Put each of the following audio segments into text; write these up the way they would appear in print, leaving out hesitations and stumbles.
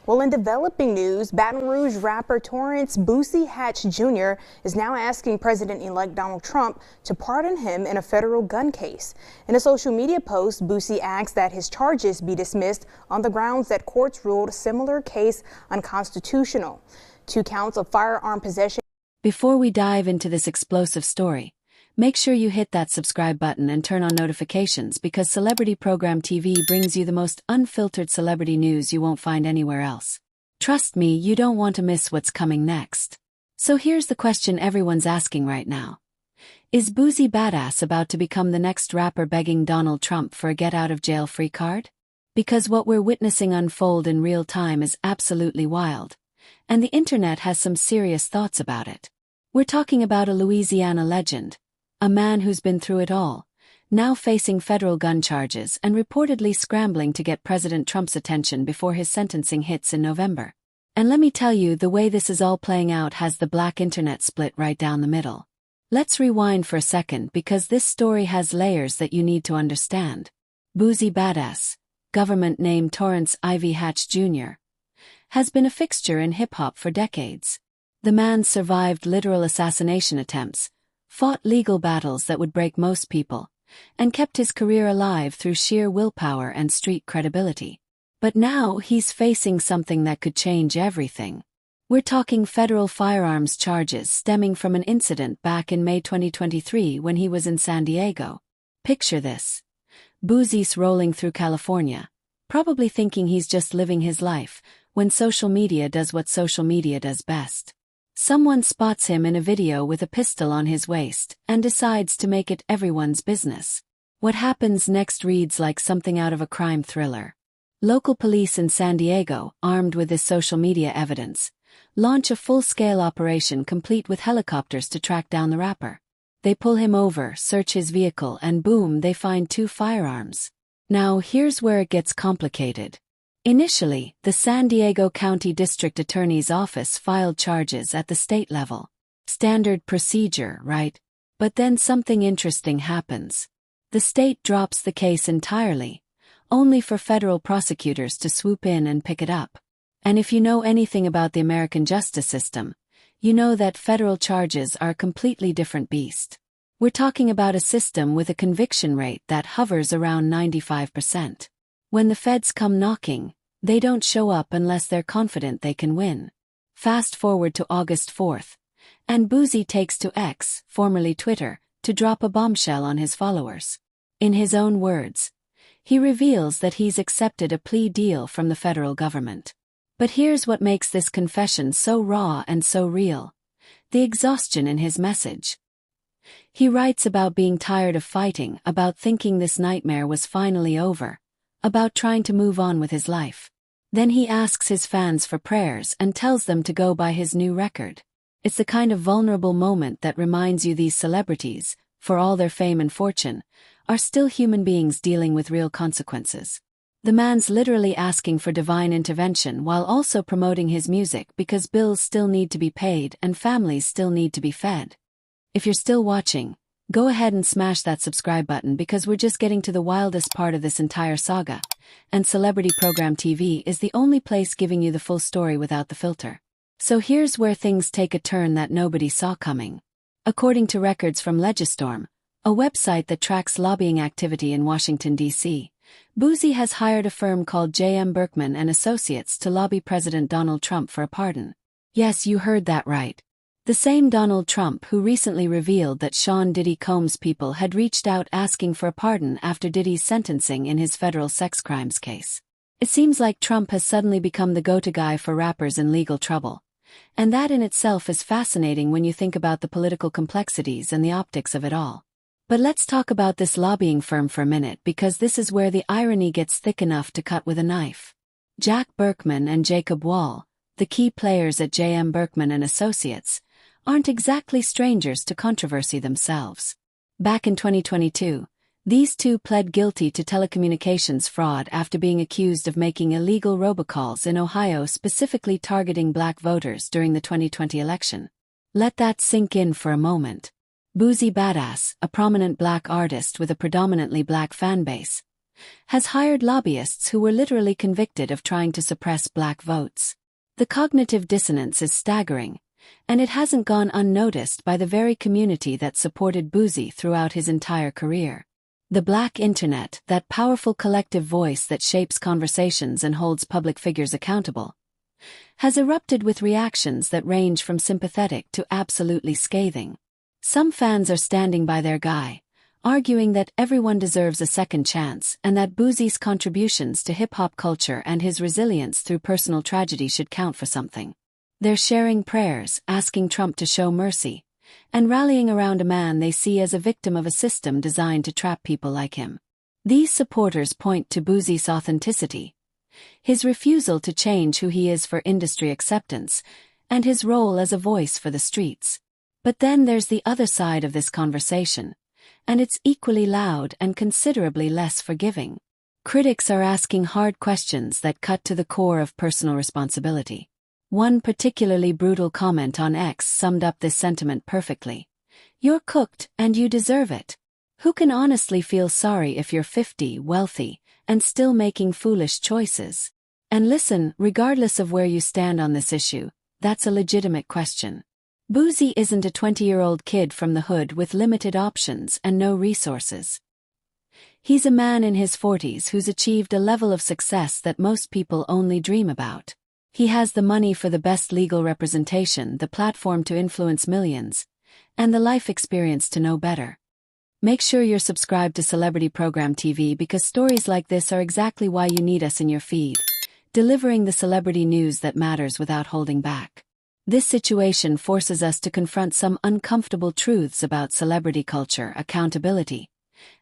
Well, in developing news, Baton Rouge rapper Torrance Boosie Hatch Jr. is now asking President-elect Donald Trump to pardon him in a federal gun case. In a social media post, Boosie asks that his charges be dismissed on the grounds that courts ruled a similar case unconstitutional. 2 counts of firearm possession. Before we dive into this explosive story, make sure you hit that subscribe button and turn on notifications because Celebrity Program TV brings you the most unfiltered celebrity news you won't find anywhere else. Trust me, you don't want to miss what's coming next. So here's the question everyone's asking right now. Is Boosie Badass about to become the next rapper begging Donald Trump for a get-out-of-jail-free card? Because what we're witnessing unfold in real time is absolutely wild, and the internet has some serious thoughts about it. We're talking about a Louisiana legend, a man who's been through it all, now facing federal gun charges and reportedly scrambling to get President Trump's attention before his sentencing hits in November. And let me tell you, the way this is all playing out has the black internet split right down the middle. Let's rewind for a second because this story has layers that you need to understand. Boosie Badass, government name Torrance Ivy Hatch Jr., has been a fixture in hip-hop for decades. The man survived literal assassination attempts, fought legal battles that would break most people, and kept his career alive through sheer willpower and street credibility. But now he's facing something that could change everything. We're talking federal firearms charges stemming from an incident back in May 2023 when he was in San Diego. Picture this. Boosie's rolling through California, probably thinking he's just living his life, when social media does what social media does best. Someone spots him in a video with a pistol on his waist and decides to make it everyone's business. What happens next reads like something out of a crime thriller. Local police in San Diego, armed with this social media evidence, launch a full-scale operation complete with helicopters to track down the rapper. They pull him over, search his vehicle, and boom, they find 2 firearms. Now here's where it gets complicated. Initially, the San Diego County District Attorney's Office filed charges at the state level. Standard procedure, right? But then something interesting happens. The state drops the case entirely, only for federal prosecutors to swoop in and pick it up. And if you know anything about the American justice system, you know that federal charges are a completely different beast. We're talking about a system with a conviction rate that hovers around 95%. When the feds come knocking, they don't show up unless they're confident they can win. Fast forward to August 4th, and Boosie takes to X, formerly Twitter, to drop a bombshell on his followers. In his own words, he reveals that he's accepted a plea deal from the federal government. But here's what makes this confession so raw and so real: the exhaustion in his message. He writes about being tired of fighting, about thinking this nightmare was finally over, about trying to move on with his life. Then he asks his fans for prayers and tells them to go buy his new record. It's the kind of vulnerable moment that reminds you these celebrities, for all their fame and fortune, are still human beings dealing with real consequences. The man's literally asking for divine intervention while also promoting his music because bills still need to be paid and families still need to be fed. If you're still watching, go ahead and smash that subscribe button because we're just getting to the wildest part of this entire saga, and Celebrity Program TV is the only place giving you the full story without the filter. So here's where things take a turn that nobody saw coming. According to records from Legistorm, a website that tracks lobbying activity in Washington, D.C., Boosie has hired a firm called J.M. Berkman and Associates to lobby President Donald Trump for a pardon. Yes, you heard that right. The same Donald Trump who recently revealed that Sean Diddy Combs' people had reached out asking for a pardon after Diddy's sentencing in his federal sex crimes case. It seems like Trump has suddenly become the go-to guy for rappers in legal trouble. And that in itself is fascinating when you think about the political complexities and the optics of it all. But let's talk about this lobbying firm for a minute because this is where the irony gets thick enough to cut with a knife. Jack Berkman and Jacob Wall, the key players at J.M. Berkman and Associates, aren't exactly strangers to controversy themselves. Back in 2022, these two pled guilty to telecommunications fraud after being accused of making illegal robocalls in Ohio specifically targeting black voters during the 2020 election. Let that sink in for a moment. Boosie Badass, a prominent black artist with a predominantly black fan base, has hired lobbyists who were literally convicted of trying to suppress black votes. The cognitive dissonance is staggering, and it hasn't gone unnoticed by the very community that supported Boosie throughout his entire career. The Black Internet, that powerful collective voice that shapes conversations and holds public figures accountable, has erupted with reactions that range from sympathetic to absolutely scathing. Some fans are standing by their guy, arguing that everyone deserves a second chance and that Boosie's contributions to hip-hop culture and his resilience through personal tragedy should count for something. They're sharing prayers, asking Trump to show mercy, and rallying around a man they see as a victim of a system designed to trap people like him. These supporters point to Boosie's authenticity, his refusal to change who he is for industry acceptance, and his role as a voice for the streets. But then there's the other side of this conversation, and it's equally loud and considerably less forgiving. Critics are asking hard questions that cut to the core of personal responsibility. One particularly brutal comment on X summed up this sentiment perfectly. "You're cooked, and you deserve it. Who can honestly feel sorry if you're 50, wealthy, and still making foolish choices?" And listen, regardless of where you stand on this issue, that's a legitimate question. Boosie isn't a 20-year-old kid from the hood with limited options and no resources. He's a man in his 40s who's achieved a level of success that most people only dream about. He has the money for the best legal representation, the platform to influence millions, and the life experience to know better. Make sure you're subscribed to Celebrity Program TV because stories like this are exactly why you need us in your feed, delivering the celebrity news that matters without holding back. This situation forces us to confront some uncomfortable truths about celebrity culture, accountability,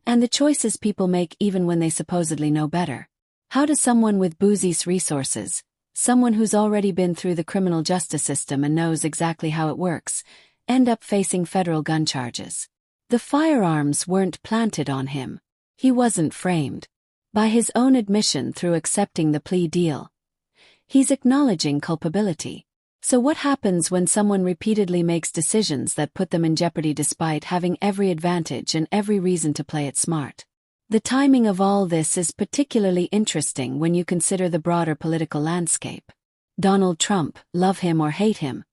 and the choices people make even when they supposedly know better. How does someone with Boosie's resources, someone who's already been through the criminal justice system and knows exactly how it works, end up facing federal gun charges? The firearms weren't planted on him. He wasn't framed. By his own admission through accepting the plea deal, he's acknowledging culpability. So what happens when someone repeatedly makes decisions that put them in jeopardy despite having every advantage and every reason to play it smart? The timing of all this is particularly interesting when you consider the broader political landscape. Donald Trump, love him or hate him,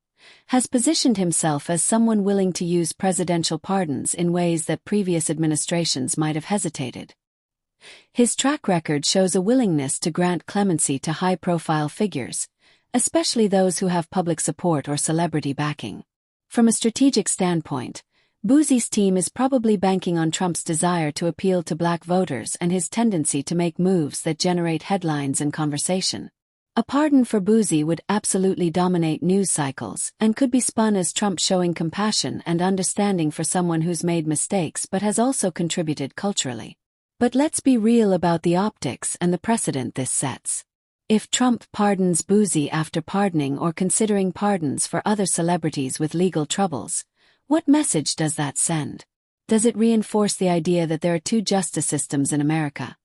has positioned himself as someone willing to use presidential pardons in ways that previous administrations might have hesitated. His track record shows a willingness to grant clemency to high-profile figures, especially those who have public support or celebrity backing. From a strategic standpoint, Boosie's team is probably banking on Trump's desire to appeal to black voters and his tendency to make moves that generate headlines and conversation. A pardon for Boosie would absolutely dominate news cycles and could be spun as Trump showing compassion and understanding for someone who's made mistakes but has also contributed culturally. But let's be real about the optics and the precedent this sets. If Trump pardons Boosie after pardoning or considering pardons for other celebrities with legal troubles, what message does that send? Does it reinforce the idea that there are two justice systems in America?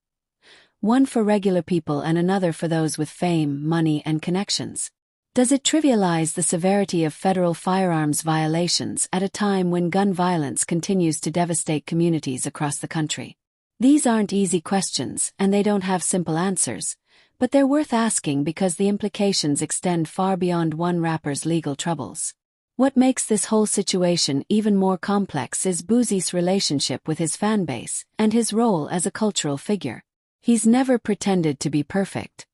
One for regular people and another for those with fame, money, and connections? Does it trivialize the severity of federal firearms violations at a time when gun violence continues to devastate communities across the country? These aren't easy questions, and they don't have simple answers, but they're worth asking because the implications extend far beyond one rapper's legal troubles. What makes this whole situation even more complex is Boosie's relationship with his fanbase and his role as a cultural figure. He's never pretended to be perfect.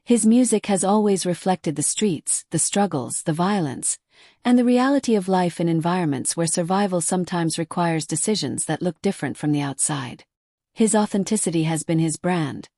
His music has always reflected the streets, the struggles, the violence, and the reality of life in environments where survival sometimes requires decisions that look different from the outside. His authenticity has been his brand,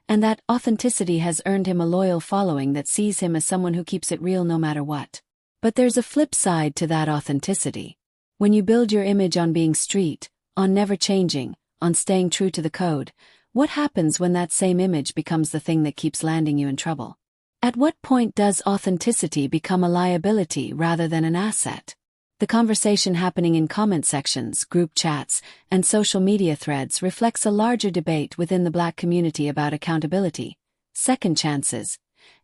and that authenticity has earned him a loyal following that sees him as someone who keeps it real no matter what. But there's a flip side to that authenticity. When you build your image on being street, on never changing, on staying true to the code, what happens when that same image becomes the thing that keeps landing you in trouble? At what point does authenticity become a liability rather than an asset? The conversation happening in comment sections, group chats, and social media threads reflects a larger debate within the Black community about accountability, second chances,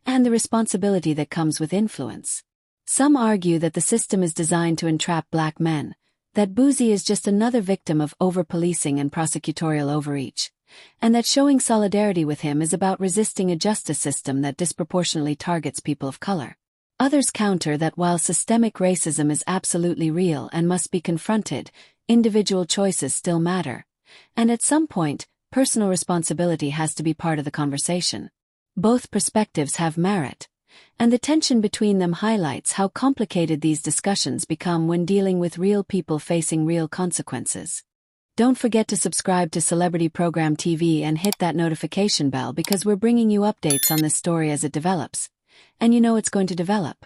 and the responsibility that comes with influence. Some argue that the system is designed to entrap Black men, that Boosie is just another victim of over-policing and prosecutorial overreach, and that showing solidarity with him is about resisting a justice system that disproportionately targets people of color. Others counter that while systemic racism is absolutely real and must be confronted, individual choices still matter, and at some point, personal responsibility has to be part of the conversation. Both perspectives have merit, and the tension between them highlights how complicated these discussions become when dealing with real people facing real consequences. Don't forget to subscribe to Celebrity Program TV and hit that notification bell because we're bringing you updates on this story as it develops. And you know it's going to develop.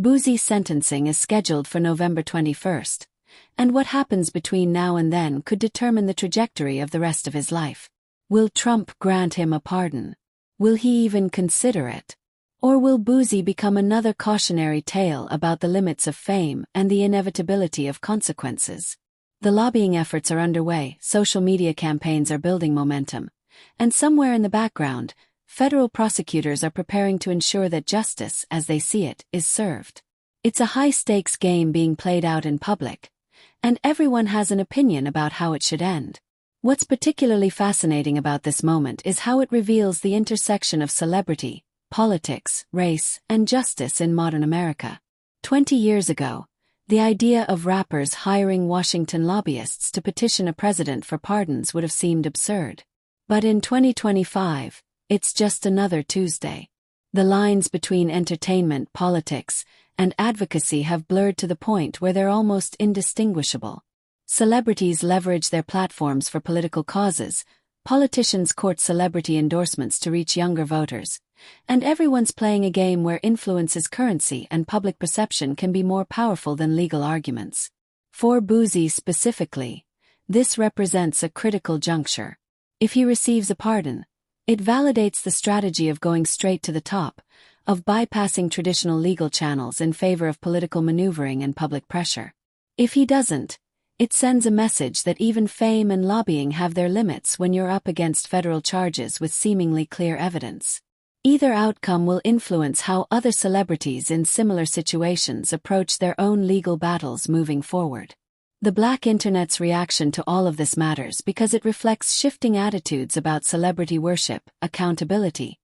Boosie's sentencing is scheduled for November 21st, and what happens between now and then could determine the trajectory of the rest of his life. Will Trump grant him a pardon? Will he even consider it? Or will Boosie become another cautionary tale about the limits of fame and the inevitability of consequences? The lobbying efforts are underway, social media campaigns are building momentum, and somewhere in the background, federal prosecutors are preparing to ensure that justice, as they see it, is served. It's a high-stakes game being played out in public, and everyone has an opinion about how it should end. What's particularly fascinating about this moment is how it reveals the intersection of celebrity, politics, race, and justice in modern America. 20 years ago, the idea of rappers hiring Washington lobbyists to petition a president for pardons would have seemed absurd. But in 2025, it's just another Tuesday. The lines between entertainment, politics, and advocacy have blurred to the point where they're almost indistinguishable. Celebrities leverage their platforms for political causes, politicians court celebrity endorsements to reach younger voters, and everyone's playing a game where influence is currency and public perception can be more powerful than legal arguments. For Boosie specifically, this represents a critical juncture. If he receives a pardon, it validates the strategy of going straight to the top, of bypassing traditional legal channels in favor of political maneuvering and public pressure. If he doesn't, it sends a message that even fame and lobbying have their limits when you're up against federal charges with seemingly clear evidence. Either outcome will influence how other celebrities in similar situations approach their own legal battles moving forward. The Black Internet's reaction to all of this matters because it reflects shifting attitudes about celebrity worship, accountability,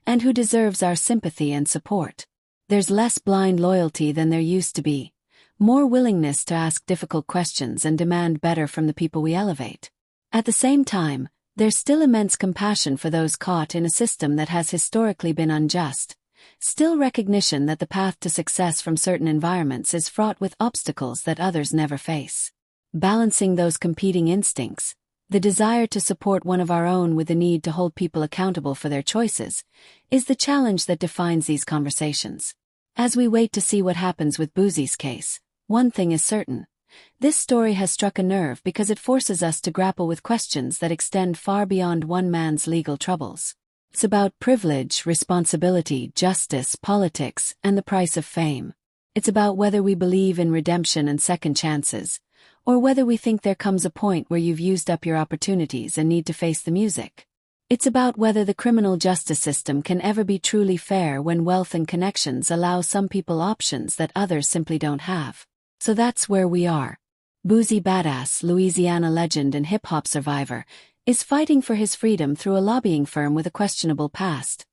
and who deserves our sympathy and support. There's less blind loyalty than there used to be, more willingness to ask difficult questions and demand better from the people we elevate. At the same time, there's still immense compassion for those caught in a system that has historically been unjust, still recognition that the path to success from certain environments is fraught with obstacles that others never face. Balancing those competing instincts, the desire to support one of our own with the need to hold people accountable for their choices, is the challenge that defines these conversations. As we wait to see what happens with Boosie's case, one thing is certain. This story has struck a nerve because it forces us to grapple with questions that extend far beyond one man's legal troubles. It's about privilege, responsibility, justice, politics, and the price of fame. It's about whether we believe in redemption and second chances, or whether we think there comes a point where you've used up your opportunities and need to face the music. It's about whether the criminal justice system can ever be truly fair when wealth and connections allow some people options that others simply don't have. So that's where we are. Boosie Badass, Louisiana legend and hip-hop survivor, is fighting for his freedom through a lobbying firm with a questionable past,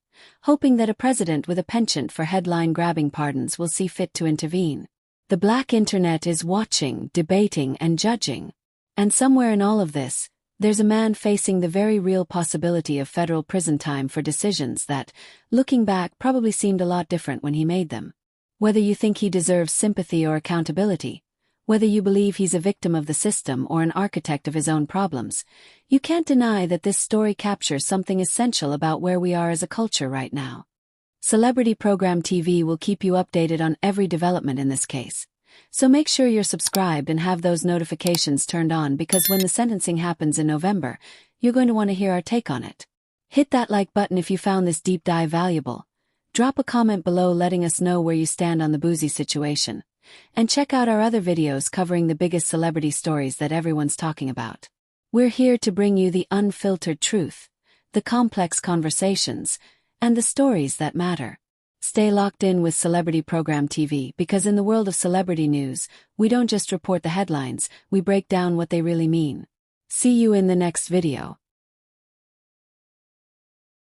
hoping that a president with a penchant for headline-grabbing pardons will see fit to intervene. The Black Internet is watching, debating, and judging. And somewhere in all of this, there's a man facing the very real possibility of federal prison time for decisions that, looking back, probably seemed a lot different when he made them. Whether you think he deserves sympathy or accountability, whether you believe he's a victim of the system or an architect of his own problems, you can't deny that this story captures something essential about where we are as a culture right now. Celebrity Program TV will keep you updated on every development in this case, so make sure you're subscribed and have those notifications turned on because when the sentencing happens in November, you're going to want to hear our take on it. Hit that like button if you found this deep dive valuable. Drop a comment below letting us know where you stand on the Boosie situation. And check out our other videos covering the biggest celebrity stories that everyone's talking about. We're here to bring you the unfiltered truth, the complex conversations, and the stories that matter. Stay locked in with Celebrity Program TV because in the world of celebrity news, we don't just report the headlines, we break down what they really mean. See you in the next video.